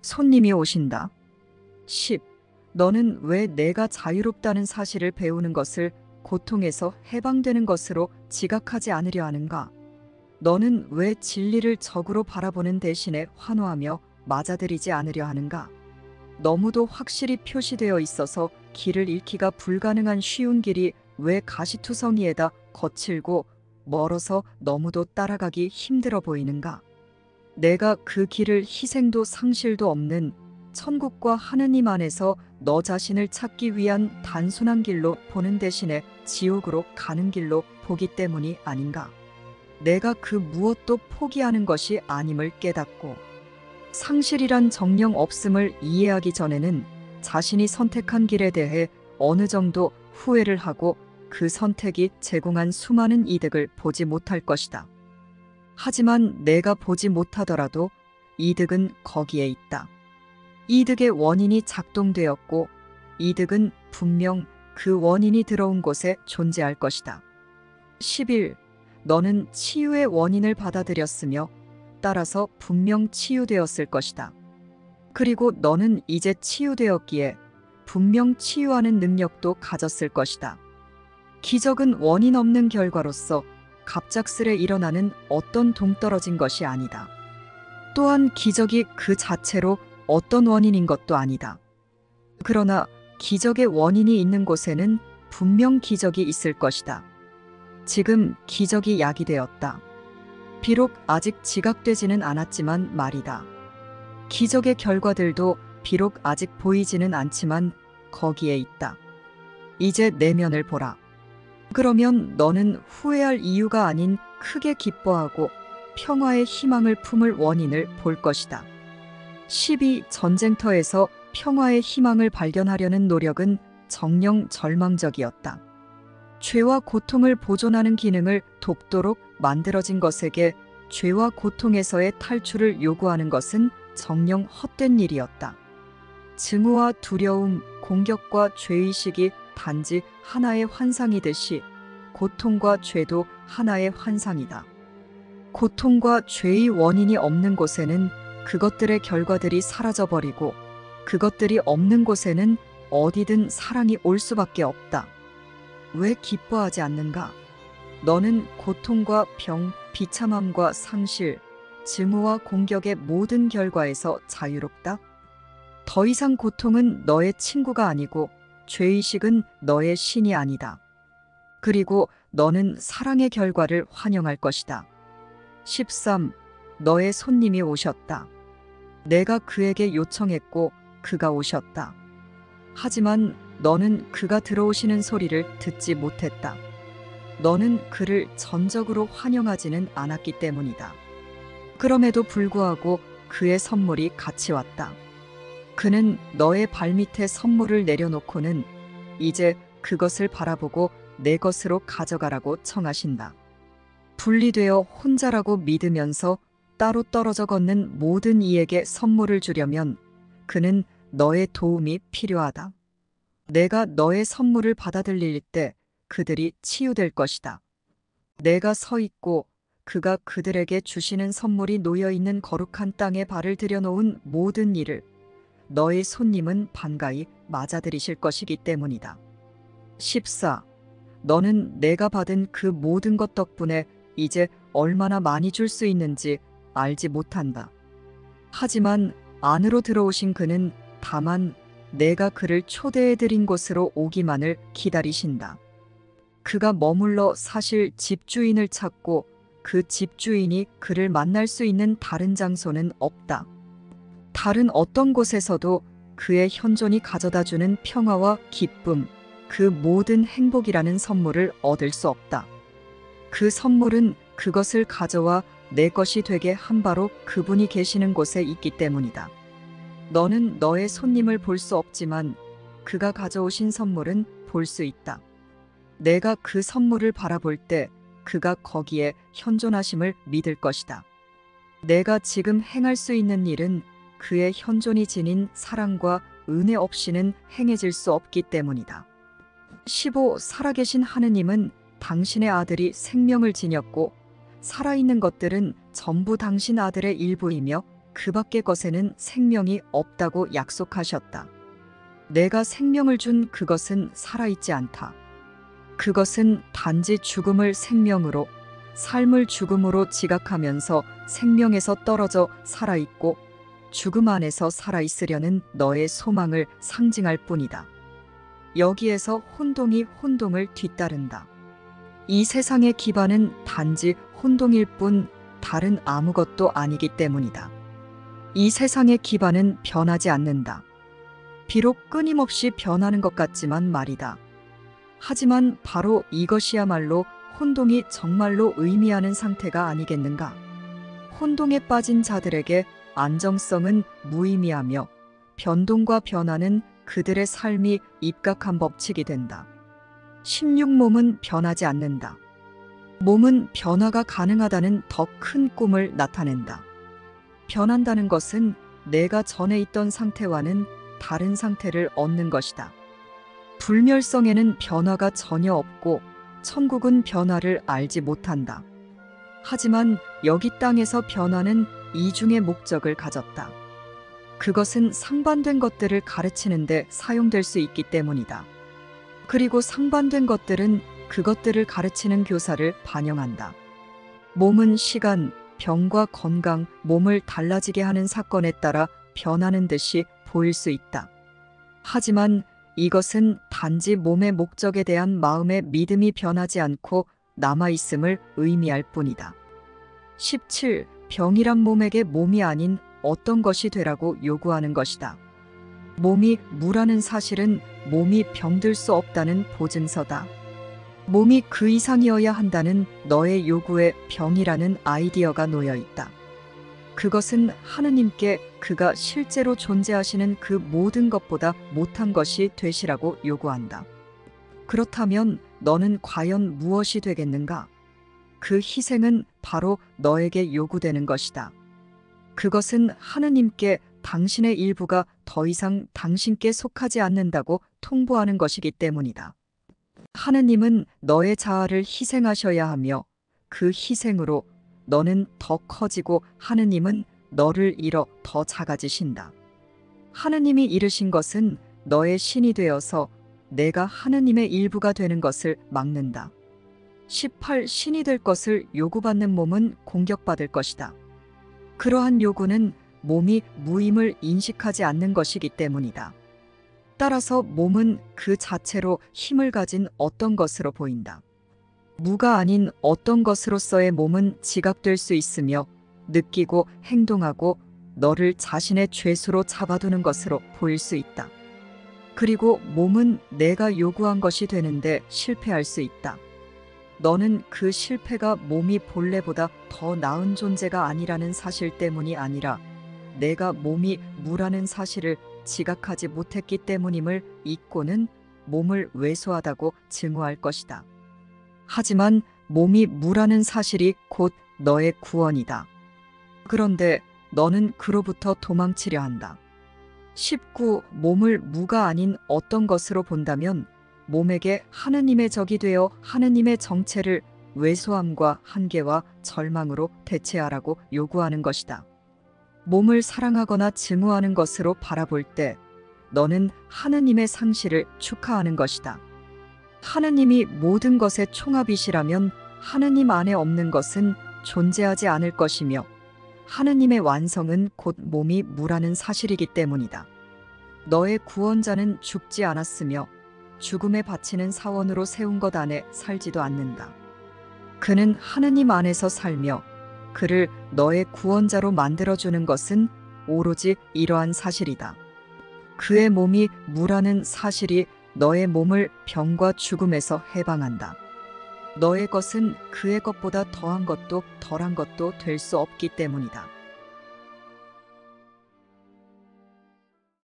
손님이 오신다. 10. 너는 왜 내가 자유롭다는 사실을 배우는 것을 고통에서 해방되는 것으로 지각하지 않으려 하는가? 너는 왜 진리를 적으로 바라보는 대신에 환호하며 맞아들이지 않으려 하는가? 너무도 확실히 표시되어 있어서 길을 잃기가 불가능한 쉬운 길이 왜 가시투성이에다 거칠고 멀어서 너무도 따라가기 힘들어 보이는가? 내가 그 길을 희생도 상실도 없는 천국과 하느님 안에서 너 자신을 찾기 위한 단순한 길로 보는 대신에 지옥으로 가는 길로 보기 때문이 아닌가? 내가 그 무엇도 포기하는 것이 아님을 깨닫고 상실이란 정령 없음을 이해하기 전에는 자신이 선택한 길에 대해 어느 정도 후회를 하고 그 선택이 제공한 수많은 이득을 보지 못할 것이다. 하지만 내가 보지 못하더라도 이득은 거기에 있다. 이득의 원인이 작동되었고 이득은 분명 그 원인이 들어온 곳에 존재할 것이다. 11. 너는 치유의 원인을 받아들였으며 따라서 분명 치유되었을 것이다. 그리고 너는 이제 치유되었기에 분명 치유하는 능력도 가졌을 것이다. 기적은 원인 없는 결과로서 갑작스레 일어나는 어떤 동떨어진 것이 아니다. 또한 기적이 그 자체로 어떤 원인인 것도 아니다. 그러나 기적의 원인이 있는 곳에는 분명 기적이 있을 것이다. 지금 기적이 야기되었다. 비록 아직 지각되지는 않았지만 말이다. 기적의 결과들도 비록 아직 보이지는 않지만 거기에 있다. 이제 내면을 보라. 그러면 너는 후회할 이유가 아닌 크게 기뻐하고 평화의 희망을 품을 원인을 볼 것이다. 12. 전쟁터에서 평화의 희망을 발견하려는 노력은 정녕 절망적이었다. 죄와 고통을 보존하는 기능을 돕도록 만들어진 것에게 죄와 고통에서의 탈출을 요구하는 것은 정녕 헛된 일이었다. 증오와 두려움, 공격과 죄의식이 단지 하나의 환상이듯이 고통과 죄도 하나의 환상이다. 고통과 죄의 원인이 없는 곳에는 그것들의 결과들이 사라져버리고 그것들이 없는 곳에는 어디든 사랑이 올 수밖에 없다. 왜 기뻐하지 않는가? 너는 고통과 병, 비참함과 상실, 증오와 공격의 모든 결과에서 자유롭다? 더 이상 고통은 너의 친구가 아니고 죄의식은 너의 신이 아니다. 그리고 너는 사랑의 결과를 환영할 것이다. 13. 너의 손님이 오셨다. 내가 그에게 요청했고 그가 오셨다. 하지만 너는 그가 들어오시는 소리를 듣지 못했다. 너는 그를 전적으로 환영하지는 않았기 때문이다. 그럼에도 불구하고 그의 선물이 같이 왔다. 그는 너의 발밑에 선물을 내려놓고는 이제 그것을 바라보고 내 것으로 가져가라고 청하신다. 분리되어 혼자라고 믿으면서 따로 떨어져 걷는 모든 이에게 선물을 주려면 그는 너의 도움이 필요하다. 내가 너의 선물을 받아들일 때 그들이 치유될 것이다. 내가 서 있고 그가 그들에게 주시는 선물이 놓여있는 거룩한 땅에 발을 들여놓은 모든 일을 너의 손님은 반가이 맞아들이실 것이기 때문이다. 14. 너는 내가 받은 그 모든 것 덕분에 이제 얼마나 많이 줄 수 있는지 알지 못한다. 하지만 안으로 들어오신 그는 다만 내가 그를 초대해드린 곳으로 오기만을 기다리신다. 그가 머물러 사실 집주인을 찾고 그 집주인이 그를 만날 수 있는 다른 장소는 없다. 다른 어떤 곳에서도 그의 현존이 가져다주는 평화와 기쁨, 그 모든 행복이라는 선물을 얻을 수 없다. 그 선물은 그것을 가져와 내 것이 되게 한 바로 그분이 계시는 곳에 있기 때문이다. 너는 너의 손님을 볼 수 없지만 그가 가져오신 선물은 볼 수 있다. 내가 그 선물을 바라볼 때 그가 거기에 현존하심을 믿을 것이다. 내가 지금 행할 수 있는 일은 그의 현존이 지닌 사랑과 은혜 없이는 행해질 수 없기 때문이다. 15. 살아계신 하느님은 당신의 아들이 생명을 지녔고 살아있는 것들은 전부 당신 아들의 일부이며 그 밖의 것에는 생명이 없다고 약속하셨다. 내가 생명을 준 그것은 살아있지 않다. 그것은 단지 죽음을 생명으로, 삶을 죽음으로 지각하면서 생명에서 떨어져 살아있고 죽음 안에서 살아있으려는 너의 소망을 상징할 뿐이다. 여기에서 혼동이 혼동을 뒤따른다. 이 세상의 기반은 단지 혼동일 뿐 다른 아무것도 아니기 때문이다. 이 세상의 기반은 변하지 않는다. 비록 끊임없이 변하는 것 같지만 말이다. 하지만 바로 이것이야말로 혼동이 정말로 의미하는 상태가 아니겠는가? 혼동에 빠진 자들에게 안정성은 무의미하며 변동과 변화는 그들의 삶이 입각한 법칙이 된다. 16몸은 변하지 않는다. 몸은 변화가 가능하다는 더 큰 꿈을 나타낸다. 변한다는 것은 내가 전에 있던 상태와는 다른 상태를 얻는 것이다. 불멸성에는 변화가 전혀 없고 천국은 변화를 알지 못한다. 하지만 여기 땅에서 변화는 이중의 목적을 가졌다. 그것은 상반된 것들을 가르치는 데 사용될 수 있기 때문이다. 그리고 상반된 것들은 그것들을 가르치는 교사를 반영한다. 몸은 시간, 병과 건강, 몸을 달라지게 하는 사건에 따라 변하는 듯이 보일 수 있다. 하지만 이것은 단지 몸의 목적에 대한 마음의 믿음이 변하지 않고 남아있음을 의미할 뿐이다. 17. 병이란 몸에게 몸이 아닌 어떤 것이 되라고 요구하는 것이다. 몸이 무라는 사실은 몸이 병들 수 없다는 보증서다. 몸이 그 이상이어야 한다는 너의 요구에 병이라는 아이디어가 놓여 있다. 그것은 하느님께 그가 실제로 존재하시는 그 모든 것보다 못한 것이 되시라고 요구한다. 그렇다면 너는 과연 무엇이 되겠는가? 그 희생은 바로 너에게 요구되는 것이다. 그것은 하느님께 당신의 일부가 더 이상 당신께 속하지 않는다고 통보하는 것이기 때문이다. 하느님은 너의 자아를 희생하셔야 하며 그 희생으로 너는 더 커지고 하느님은 너를 잃어 더 작아지신다. 하느님이 이르신 것은 너의 신이 되어서 내가 하느님의 일부가 되는 것을 막는다. 18. 신이 될 것을 요구받는 몸은 공격받을 것이다. 그러한 요구는 몸이 무임을 인식하지 않는 것이기 때문이다. 따라서 몸은 그 자체로 힘을 가진 어떤 것으로 보인다. 무가 아닌 어떤 것으로서의 몸은 지각될 수 있으며 느끼고 행동하고 너를 자신의 죄수로 잡아두는 것으로 보일 수 있다. 그리고 몸은 내가 요구한 것이 되는데 실패할 수 있다. 너는 그 실패가 몸이 본래보다 더 나은 존재가 아니라는 사실 때문이 아니라 내가 몸이 무라는 사실을 지각하지 못했기 때문임을 잊고는 몸을 왜소하다고 증오할 것이다. 하지만 몸이 무라는 사실이 곧 너의 구원이다. 그런데 너는 그로부터 도망치려 한다. 19. 몸을 무가 아닌 어떤 것으로 본다면 몸에게 하느님의 적이 되어 하느님의 정체를 왜소함과 한계와 절망으로 대체하라고 요구하는 것이다. 몸을 사랑하거나 증오하는 것으로 바라볼 때 너는 하느님의 상실을 축하하는 것이다. 하느님이 모든 것의 총합이시라면 하느님 안에 없는 것은 존재하지 않을 것이며 하느님의 완성은 곧 몸이 무라는 사실이기 때문이다. 너의 구원자는 죽지 않았으며 죽음에 바치는 사원으로 세운 것 안에 살지도 않는다. 그는 하느님 안에서 살며 그를 너의 구원자로 만들어주는 것은 오로지 이러한 사실이다. 그의 몸이 무라는 사실이 너의 몸을 병과 죽음에서 해방한다. 너의 것은 그의 것보다 더한 것도 덜한 것도 될 수 없기 때문이다.